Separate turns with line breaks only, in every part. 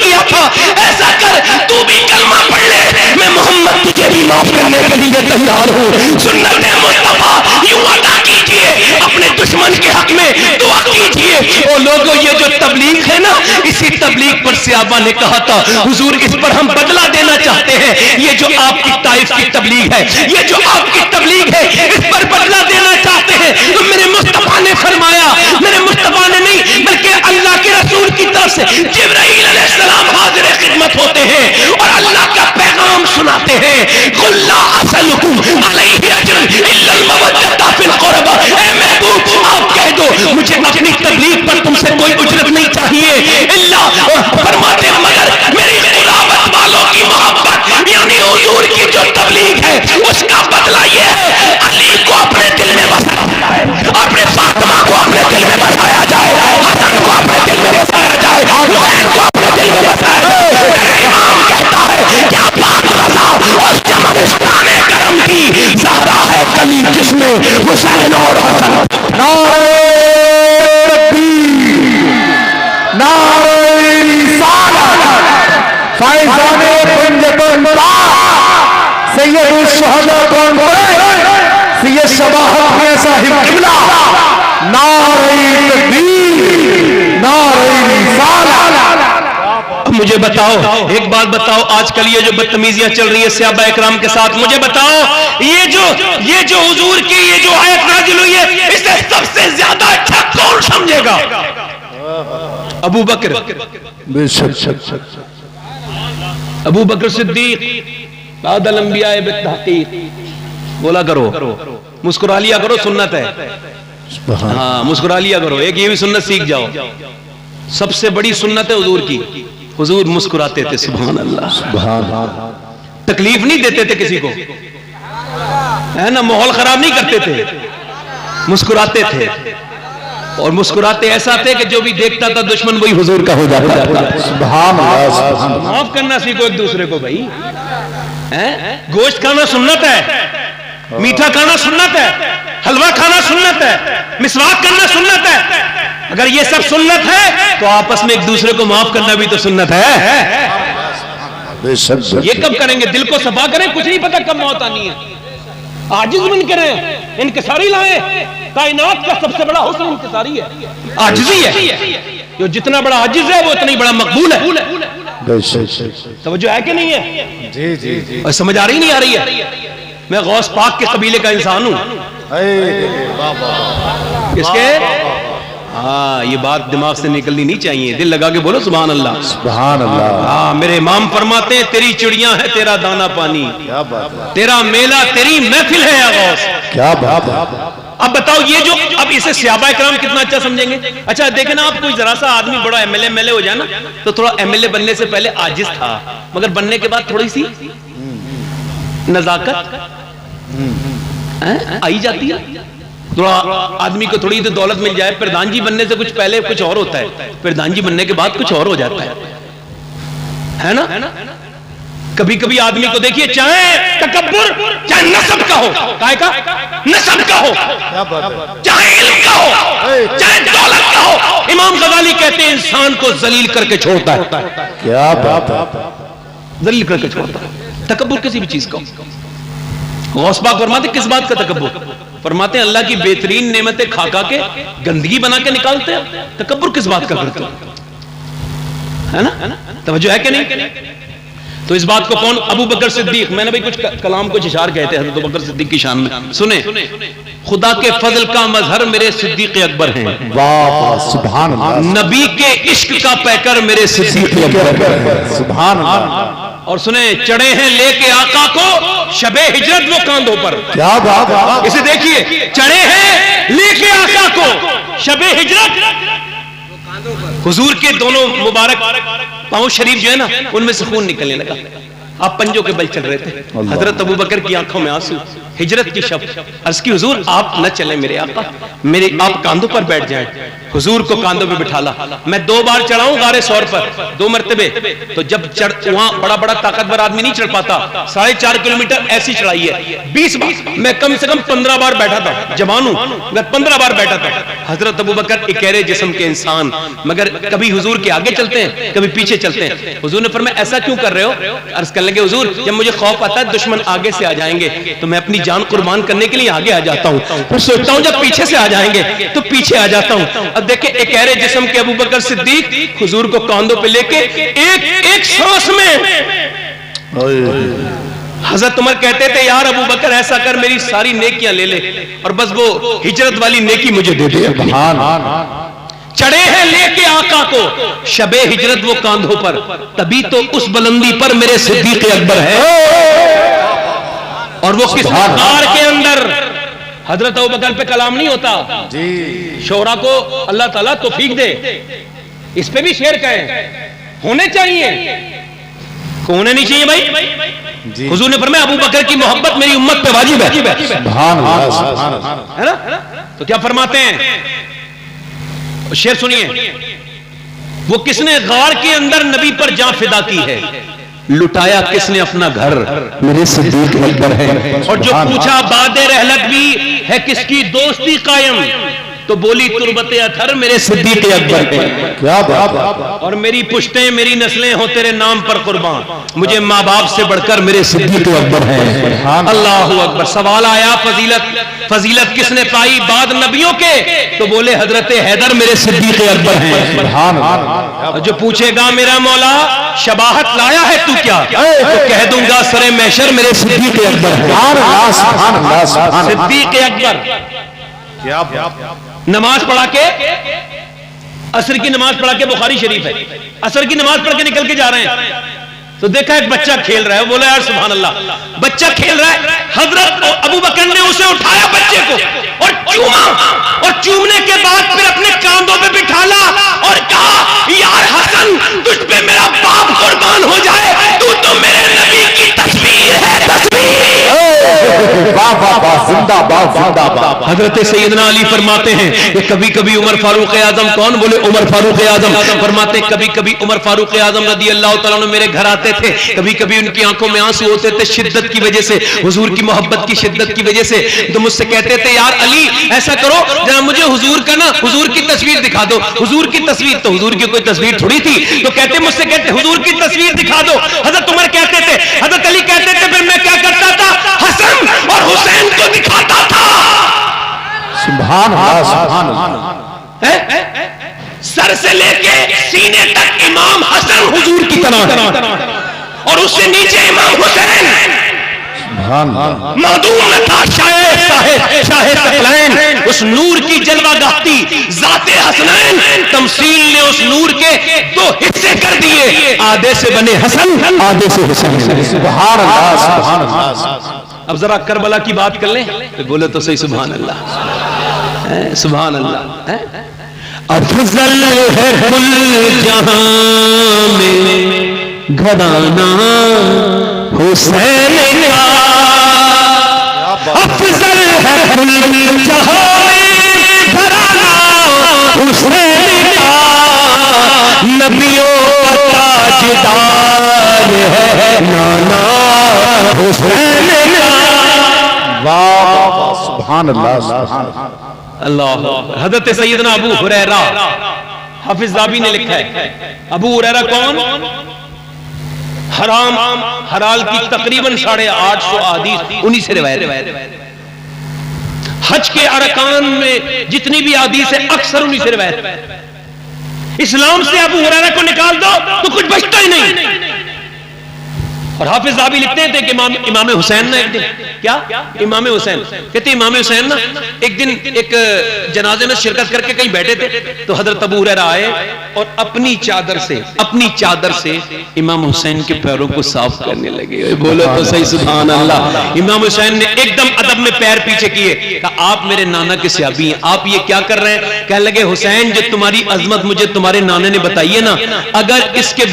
کیا تھا، ایسا کر تو بھی کلمہ پڑھ لے، میں محمد تجھے بھی معاف کرنے کے لیے تیار ہوں۔ سنت مصطفیٰ یوں ادا کیجئے، اپنے دشمن کے حق میں دعا کیجئے۔ او لوگوں، یہ جو تبلیغ ہے نا، اسی تبلیغ پر صحابہ نے کہا تھا حضور اس پر ہم بدلہ دینا چاہتے ہیں، یہ جو آپ کی طائف کی تبلیغ ہے، یہ جو آپ کی تبلیغ ہے، اس پر بدلہ دینا چاہتے ہیں۔ تو میرے مصطفیٰ نے فرمایا، میرے مصطفیٰ نے نہیں بلکہ اللہ کے رسول کی طرف سے جبرائیل علیہ السلام حاضر خدمت ہوتے ہیں اور اللہ کا پیغام سناتے ہیں۔ قُلْ لَا أَسْأَلُكُمْ عَلَيْهِ أَجْرًا إِلَّا الْمَوَدَّةَ فِي الْقُرْبَىٰ۔ اے محبوب آپ کہہ دو مجھے اپنی تبلیغ پر تم سے کوئی اجرت نہیں چاہیے، اللہ فرماتے مگر میری قرابت والوں کی محبت، یعنی حضور کی جو تبلیغ ہے اس کا بدلہ یہ ہے علی کو اپنے دل میں بسایا جائے، اپنے فاطمہ کو اپنے دل میں بسایا جائے، حسن کو اپنے دل میں بسایا جائے، حسین کو اپنے دل میں بسایا جائے۔ امام کہتا ہے کیا پاک رضا اور جمالستان کرم کی زہرا ہے کلی جس میں حسین اور حسن۔
نعرہ تکبیر، نعرہ رسالت، فیضان پنجتن پاک، سید الشہداء کون بولے؟ سید شباہت ہے صاحب قبلہ، نعرہ تکبیر، نعرہ رسالت۔
مجھے بتاؤ ایک بات بتاؤ، آج کل یہ جو بدتمیزیاں چل رہی ہے صحابہ اکرام کے ساتھ، مجھے بتاؤ یہ جو حضور کی یہ جو آیت نازل ہوئی ہے اسے سب سے زیادہ اچھا کون سمجھے گا؟ ابو بکر،
بے شک
ابو بکر صدیق بعد الانبیاء بالتحقیق۔ بولا کرو، مسکرا لیا کرو، سنت ہے، ہاں مسکرا لیا کرو، ایک یہ بھی سنت سیکھ جاؤ۔ سب سے بڑی سنت ہے حضور کی، حضور مسکراتے تھے، سبحان اللہ،
سبحان اللہ،
تکلیف نہیں دیتے تھے کسی کو، ہے نا، ماحول خراب نہیں کرتے تھے، مسکراتے تھے، اور مسکراتے ایسا تھے کہ جو بھی دیکھتا تھا دشمن وہی حضور کا ہو جاتا تھا۔
سبحان اللہ،
معاف کرنا سیکھو ایک دوسرے کو بھائی، گوشت کھانا سنت ہے، میٹھا کھانا سنت ہے، حلوہ کھانا سنت ہے، مسواک کرنا سنت ہے۔ اگر یہ سب سنت ہے تو آپس میں ایک دوسرے کو معاف کرنا بھی تو سنت ہے۔ یہ کب کریں گے؟ دل کو صفا کریں، کچھ نہیں پتا کب موت آنی ہے، عاجز بن کریں، انکساری لائیں۔ کائنات کا سب سے بڑا حسن انکساری ہے، عاجزی ہے، جو جتنا بڑا عاجز ہے وہ اتنا ہی بڑا مقبول ہے۔ توجہ ہے کہ نہیں ہے؟
جی جی جی،
اور سمجھ آ رہی نہیں آ رہی ہے؟ میں غوث پاک کے قبیلے کا انسان ہوں، اس کے ہاں یہ بات دماغ سے نکلنی نہیں چاہیے، دل لگا کے بولو سبحان اللہ،
سبحان اللہ۔
ہاں میرے امام فرماتے ہیں تیری چڑیاں ہے تیرا دانا پانی،
کیا بات ہے،
تیرا میلہ تیری محفل ہے یا غوث۔
کیا بات ہے۔
اب بتاؤ یہ جو اب اسے صحابہ کرام کتنا اچھا سمجھیں گے؟ اچھا دیکھیں نا، آپ کوئی ذرا سا آدمی بڑا ایم ایل اے ہو جائے نا تو تھوڑا ایم ایل اے بننے سے پہلے عاجز تھا، مگر بننے کے بعد تھوڑی سی نزاکت آئی جاتی ہے، تھوڑا آدمی کو تھوڑی تو دولت مل جائے، پردھان جی بننے سے کچھ پہلے کچھ اور ہوتا ہے، پردھان جی بننے کے بعد کچھ اور ہو جاتا ہے نا۔ کبھی کبھی آدمی کو دیکھیے، چاہے تکبر چاہے نسب کا ہو، کائے کا نسب کا ہو، چاہے علم کا ہو، چاہے دولت کا ہو، امام غزالی کہتے ہیں انسان کو ذلیل کر کے چھوڑتا ہے۔
کیا بات ہے،
ذلیل کر کے چھوڑتا ہے، تکبر کسی بھی چیز کا۔ غوث پاک فرماتے کس بات کا تکبر؟ فرماتے ہیں اللہ کی بہترین نعمتیں کھا کھا کے گندگی بنا کے نکالتے ہیں، تکبر کس بات کا کرتے ہیں، ہے نا؟ توجہ ہے کہ نہیں؟ تو اس بات کو کون؟ ابو بکر صدیق، میں نے بھی کچھ کلام کچھ اشار کہے تھے حضرت ابو بکر صدیق کی شان میں، سنیں، خدا کے فضل کا مظہر میرے صدیق اکبر ہیں،
واہ سبحان اللہ،
نبی کے عشق کا پیکر میرے صدیق اکبر،
سبحان اللہ،
اور سنیں چڑھے ہیں لے کے آقا کو شب ہجرت وہ کاندھوں پر،
کیا بات ہے،
اسے دیکھیے، چڑھے ہیں لے کے آقا کو شب ہجرت، حضور کے دونوں مبارک پاؤں شریف جو ہے نا ان میں سے خون نکلنے لگا، آپ پنجوں کے بل چل رہے تھے. حضرت ابو بکر کی آنکھوں میں آنسو, ہجرت کی شب. عرض کی حضور آپ نہ چلیں میرے آقا, میرے آپ کاندھوں پر بیٹھ جائیں. حضور کو کاندھوں پہ بٹھالا. میں 2 بار چڑھاؤں غار سور پر 2 مرتبے. تو جب وہاں بڑا بڑا طاقتور آدمی نہیں چڑھ پاتا, 4.5 کلومیٹر ایسی چڑھائی ہے, 20 بار میں کم سے کم 15 بار بیٹھا تھا. جوان ہوں میں 15 بار بیٹھا تھا. حضرت ابو بکر اکیرے جسم کے انسان, مگر کبھی حضور کے آگے چلتے ہیں کبھی پیچھے چلتے ہیں. حضور نے فرمایا ایسا کیوں کر رہے ہو؟ عرض کرنے لگے حضور جب مجھے خوف آتا ہے دشمن آگے سے آ جائیں گے تو میں اپنی جان قربان کرنے کے لیے آگے آ جاتا ہوں, پھر سوچتا ہوں جب پیچھے سے آ جائیں گے تو پیچھے آ جاتا ہوں. اب دیکھیں اکیرے جسم کے ابو بکر صدیق حضور کو کاندھوں پہ لے کے ایک سانس میں. حضرت عمر کہتے تھے یار ابو بکر ایسا کر میری ساری نیکیاں لے لے اور بس وہ ہجرت والی نیکی مجھے دے دے. چڑھے ہیں لے کے آقا کو شب ہجرت وہ کاندھوں پر, تبھی تو اس بلندی پر میرے صدیق اکبر ہے. اور وہ کس غار کے اندر حضرت ابو بکر پہ کلام نہیں ہوتا, شعرا کو اللہ تعالیٰ توفیق دے, اس پہ بھی شعر کہیں ہونے چاہیے, ہونے نہیں چاہیے بھائی. حضور نے فرمایا ابو بکر کی محبت میری امت پہ واجب ہے.
سبحان اللہ.
ہے نا؟ تو کیا فرماتے ہیں شعر سنیے. وہ کس نے غار کے اندر نبی پر جان فدا کی ہے, لٹایا کس نے اپنا گھر,
میرے صدیق اکبر ہے.
اور جو پوچھا باد رحلت بھی ہے کس کی دوستی قائم, تو بولی تربت اتھر میرے صدیق اکبر ہے.
کیا بات.
اور میری پشتیں میری نسلیں ہوں تیرے نام پر قربان, مجھے ماں باپ سے بڑھ کر میرے صدیق اکبر ہیں. اللہ اکبر. سوال آیا فضیلت کس نے پائی بعد نبیوں کے, تو بولے حضرت حیدر میرے صدیق اکبر ہیں.
سبحان اللہ.
جو پوچھے گا میرا مولا شباہت لایا ہے تو کیا, تو کہہ دوں گا سر محشر میرے صدیق اکبر ہیں.
سبحان اللہ.
صدیق اکبر.
کیا بات.
نماز پڑھا کے عصر کی نماز پڑھا کے بخاری شریف ہے, عصر کی نماز پڑھ کے نکل کے جا رہے ہیں تو دیکھا ایک بچہ کھیل رہا ہے, بولا یار سبحان اللہ بچہ کھیل رہا ہے. حضرت ابو بکر نے اسے اٹھایا بچے کو اور چوما, اور چومنے کے بعد پھر اپنے کاندھوں پہ بٹھالا اور کہا یار حسن تجھ پہ میرا باپ قربان ہو جائے, تو میرے نبی کی تصویر ہے. حضرت سیدنا علی فرماتے ہیں کہ کبھی کبھی عمر فاروق اعظم, کون بولے عمر فاروق اعظم, فرماتے کبھی کبھی عمر فاروق اعظم رضی اللہ تعالیٰ عنہ میرے گھر آتے تھے, کبھی کبھی ان کی آنکھوں میں آنسو ہوتے تھے شدت کی وجہ سے, حضور کی محبت کی شدت کی وجہ سے. تو مجھ سے کہتے تھے یار علی ایسا کرو جہاں مجھے حضور کا نا حضور کی تصویر دکھا دو. حضور کی تصویر, تو حضور کی کوئی تصویر تھوڑی تھی, تو کہتے مجھ سے کہتے حضور کی تصویر دکھا دو. حضرت عمر کہتے تھے, حضرت علی کہتے تھے پھر میں کیا کرتا تھا حسن اور حسین کو دکھاتا تھا.
سبحان اللہ. سبحان اللہ.
سر سے لے کے سینے تک امام حسن حضور کی طرح اور اس سے نیچے امام حسین. معدوم نہ تھا شاہ ثقلین, اس نور کی جلوہ گاہتی ذات حسنین, تمثیل نے اس نور کے 2 حصے کر دیے, آدھے سے بنے حسن آدھے سے حسین.
سبحان اللہ. سبحان اللہ.
اب ذرا کربلا کی بات کر لیں, بولے تو صحیح سبحان اللہ. سبحان اللہ. افضل ہے کل جہاں میں گھرانہ حسین کا, افضل ہے کل جہاں میں گھرانہ حسین کا, نبیوں کا تاجدار ہے نانا حسین کا.
واہ. سبحان اللہ. سبحان اللہ.
اللہ. حضرت سیدنا ابو ہریرہ حافظ ذابی نے لکھا ہے, ابو ہریرہ کون, حرام حلال کی تقریباً 850 احادیث انہی سے روایت. حج کے ارکان میں جتنی بھی احادیث ہیں اکثر انہی سے روایت. اسلام سے ابو ہریرہ کو نکال دو تو کچھ بچتا ہی نہیں. اور حافظ ذابی لکھتے ہیں کہ امام حسین نا ایک دن, کیا امام حسین کہتے ہیں امام حسین نا ایک دن ایک جنازے میں شرکت کر کے کہیں بیٹھے تھے, تو حضرت ابو ہریرہ آئے اور اپنی چادر سے امام حسین کے پیروں کو صاف کرنے لگے. بولو تو صحیح سبحان اللہ. امام حسین نے ایک دم ادب میں پیر پیچھے کیے, کہا آپ میرے نانا کے صحابی ہیں, آپ یہ کیا کر رہے ہیں؟ کہنے لگے حسین جو تمہاری عظمت مجھے تمہارے نانے نے بتائی ہے نا, اگر اس کے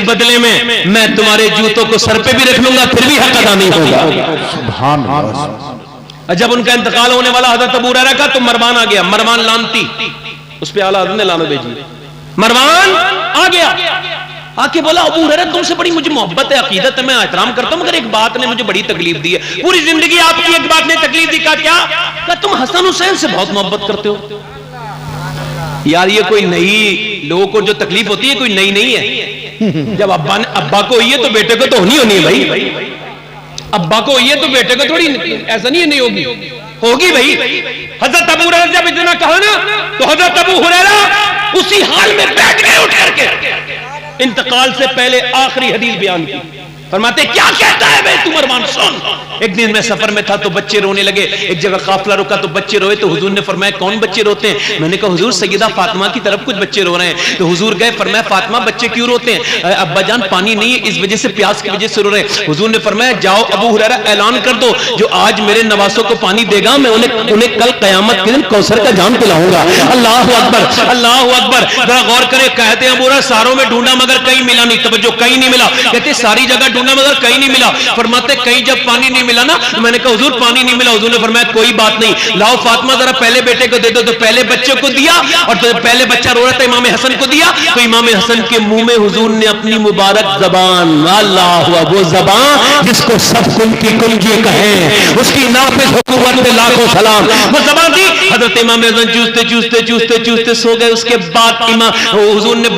بدلے میں میں تمہارے جوتوں کو سر پہ بھی رکھ لوں گا پھر بھی حق ادا نہیں ہوگا.
سبحان اللہ.
جب ان کا انتقال ہونے والا حضرت ابو ہریرہ کا تو مروان آ گیا. مروان لانتی, اس پہ اعلیٰ حضرت نے لعنت بھیجی. مروان آ گیا, آ کے بولا ابو ہریرہ تم سے بڑی مجھے محبت ہے, عقیدت ہے, میں احترام کرتا ہوں, مگر ایک بات نے مجھے بڑی تکلیف دی ہے. پوری زندگی آپ کی ایک بات نے تکلیف دی. کہا کیا؟ کہا تم حسن حسین سے بہت محبت کرتے ہو. یار یہ کوئی نئی, لوگوں کو جو تکلیف ہوتی ہے کوئی نئی نہیں ہے. جب ابا کو ہوئی ہے تو بیٹے کو تو ہونی ہے بھائی. ابا کو ہوئی ہے تو بیٹے کو تھوڑی ایسا نہیں ہوگی, ہوگی بھائی. حضرت ابو ہریرہ جب اتنا کہا نا تو حضرت ابو ہریرہ اسی حال میں بیٹھ گئے اٹھ کر کے. انتقال سے پہلے آخری حدیث بیان کی. فرماتے کیا کہتا ہے بھائی تو مروان سن. ایک دن میں سفر میں تھا تو بچے رونے لگے. ایک جگہ قافلہ رکا تو بچے روئے تو حضور نے فرمایا کون بچے روتے ہیں؟ میں نے کہا حضور سیدہ فاطمہ کی طرف کچھ بچے رو رہے ہیں. تو حضور گئے, فرمایا فاطمہ بچے کیوں روتے ہیں؟ ابا جان پانی نہیں ہے اس وجہ سے, پیاس کی وجہ سے رو رہے ہیں. حضور نے فرمایا جاؤ ابو ہریرہ اعلان کر دو جو آج میرے نواسوں کو پانی دے گا میں انہیں کل قیامت کے دن کوثر کا جام پلاؤں گا. اللہ اکبر, اللہ اکبر. ذرا غور کرے, کہتے ہیں ابو ہریرہ ساروں میں ڈھونڈا مگر کہیں ملا نہیں. توجہ, کہیں نہیں ملا. کہتے ساری جگہ ڈھونڈا مگر کہیں نہیں ملا. فرماتے کہیں جب پانی نہیں ملا نا, میں نے کہا حضور پانی نہیں ملا. حضور نے فرمایا کوئی بات نہیں, لاؤ فاطمہ ذرا پہلے بیٹے کو دے دو. تو پہلے بچے کو دیا, اور تو پہلے بچہ رو رہا تھا امام حسن کو دیا. تو امام حسن کے منہ میں حضور نے اپنی مبارک زبان, اللہ وہ زبان جس کو سب کن کی کنجی کہیں, اس کی نافذ حکومت پہ لاکھوں سلام, وہ زبان دی. حضرت امام حسن چوستے چوستے چوستے چوستے سو گئے. اس کے بعد حضور نے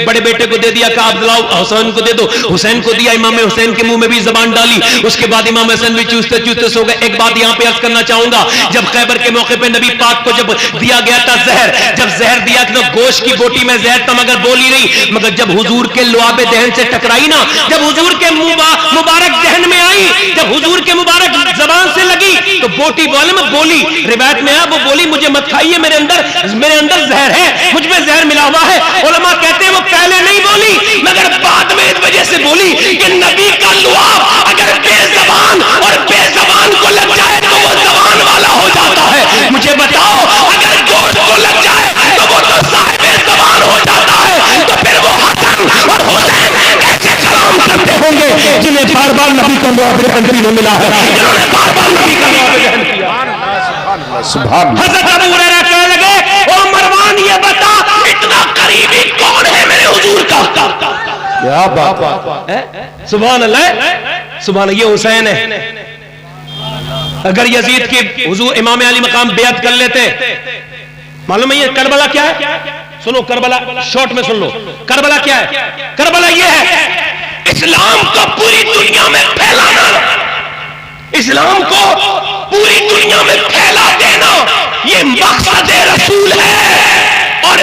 بڑے بیٹے کو دے دیا, کہا عبداللہ حسین کو دے دو. حسین کو دیا, امام حسین کے منہ میں بھی زبان ڈالی. اس کے بعد امام حسن بھی چوستے چوستے سو گئے. ایک بات یہاں پہ عرض کرنا چاہوں گا, جب خیبر کے موقع پہ نبی پاک کو جب دیا گیا تھا زہر, جب زہر دیا تو گوشت کی بوٹی میں زہر تھا مگر بولی نہیں. مگر جب حضور کے لعاب دہن سے ٹکرائی نا, جب حضور کے مبارک دہن میں آئی, جب حضور کے مبارک زبان سے لگی تو بوٹی بولی. روایت میں ہے وہ بولی مجھے مت کھائیے, میرے اندر زہر ہے, مجھ میں زہر ملا ہوا ہے. علماء کہتے ہیں وہ پہلے نہیں بولی مگر بعد میں اس وجہ سے بولی کہ نبی کا لعاب اگر بے زبان اور بے زبان کو لگ جائے تو وہ زبان والا ہو جاتا ہے. مجھے بتاؤ اگر گوشت کو لگ جائے تو وہ تو صاحب زبان ہو جاتا ہے. تو پھر وہ حسن اور حسین کیسے کلام کرتے ہوں گے جنہیں بار بار نبی کا لعاب دہن نہیں ملا ہے, جنہوں نے بار بار نبی کا لعاب دہن کیا. حضرت ابو ہریرہ کہنے لگے او مروان یہ بتا اتنا قریبی کون ہے میرے حضور کا؟
کیا بات ہے,
سبحان اللہ, سبحان اللہ. یہ حسین ہے. اگر یزید کی حضور امام علی مقام بیعت کر لیتے, معلوم ہے یہ کربلا کیا ہے؟ سنو کربلا شارٹ میں سن لو. کربلا کیا ہے؟ کربلا یہ ہے اسلام کو پوری دنیا میں پھیلانا, اسلام کو پوری دنیا میں پھیلا دینا, یہ مقصد رسول ہے. اور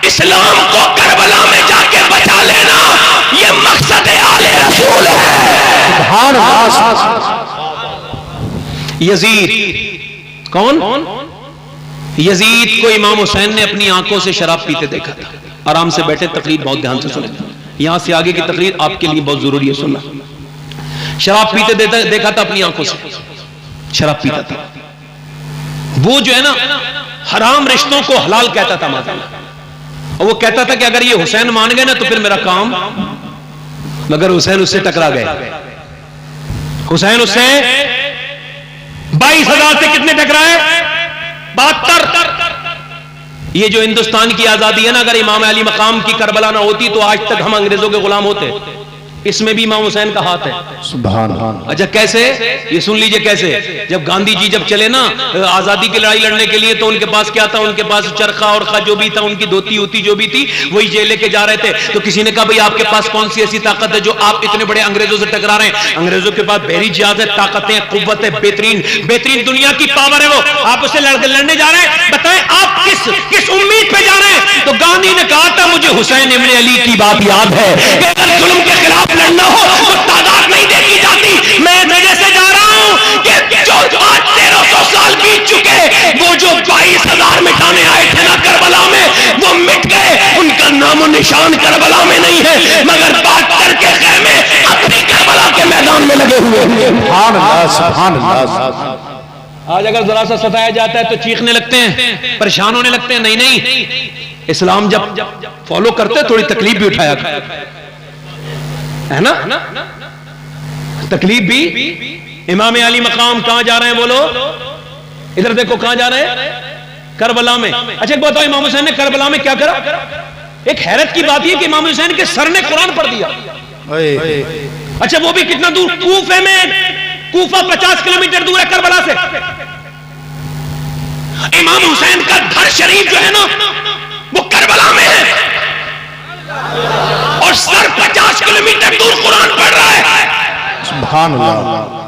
اسلام کو کربلا میں جا کے بچا لینا یہ مقصد آل رسول ہے.
سبحان اللہ.
یزید کون؟ یزید کو امام حسین نے اپنی آنکھوں سے شراب پیتے دیکھا تھا. آرام سے بیٹھے, تقریر بہت دھیان سے سنیں, یہاں سے آگے کی تقریر آپ کے لیے بہت ضروری ہے سننا. شراب پیتے دیکھا تھا اپنی آنکھوں سے, شراب پیتا تھا. وہ جو ہے نا حرام رشتوں کو حلال کہتا تھا ماذا, اور وہ کہتا تھا کہ اگر یہ حسین مان گئے نا تو پھر میرا کام. مگر حسین اس سے ٹکرا گئے. حسین اس سے 22,000 سے کتنے ٹکرائے؟ 72. یہ جو ہندوستان کی آزادی ہے نا, اگر امام علی مقام کی کربلا نہ ہوتی تو آج تک ہم انگریزوں کے غلام ہوتے. اس میں بھی امام حسین کا ہاتھ ہے.
سبحان اللہ.
اچھا کیسے؟ یہ سن لیجئے کیسے. جب گاندھی جی جب چلے نا آزادی کی لڑائی لڑنے کے لیے تو ان کے پاس کیا تھا؟ ان کے پاس چرخا اور خا جو بھی تھا, ان کی دھوتی ہوتی جو بھی تھی وہی جیل لے کے جا رہے تھے. تو کسی نے کہا بھئی آپ کے پاس کون سی ایسی طاقت ہے جو آپ اتنے بڑے انگریزوں سے ٹکرا رہے ہیں؟ انگریزوں کے پاس بحری جہاز ہے, طاقتیں, قوت ہے, بہترین دنیا کی پاور ہے, وہ آپ اسے لڑنے جا رہے ہیں. بتائیں آپ کس امید پہ جا رہے ہیں؟ تو گاندھی نے کہا تھا مجھے حسین ابن علی کی بات یاد ہے کہ اگر ظلم کے خلاف لڑنا ہو تو تعداد نہیں دیکھی جاتی. میں اس وجہ سے جا رہا ہوں کہ جو 1300 سال بیت چکے, وہ جو 22,000 مٹانے آئے تھے نا کربلا میں, وہ مٹ گئے. ان کا نام و نشان کربلا میں نہیں ہے, مگر بات کر کے خیمے اپنی کربلا کے میدان میں لگے ہوئے.
سبحان اللہ, سبحان اللہ.
آج اگر ذرا سا ستایا جاتا ہے تو چیخنے لگتے ہیں, پریشان ہونے لگتے ہیں. نہیں, اسلام جب فالو کرتے تھوڑی تکلیف بھی اٹھایا. ہے نا؟ تکلیف بھی. امام علی مقام کہاں جا رہے ہیں بولو؟ ادھر دیکھو کہاں جا رہے ہیں؟ کربلا میں. اچھا ایک بتاؤ امام حسین نے کربلا میں کیا کرا؟ ایک حیرت کی بات یہ کہ امام حسین کے سر نے قرآن پڑھ دیا. اچھا وہ بھی کتنا دور؟ کوفے میں. کوفہ 50 کلومیٹر دور ہے کربلا سے. امام حسین کا گھر شریف جو ہے نا وہ کربلا میں ہے اور سر 50 کلومیٹر دور قرآن پڑھ رہا ہے.
سبحان اللہ.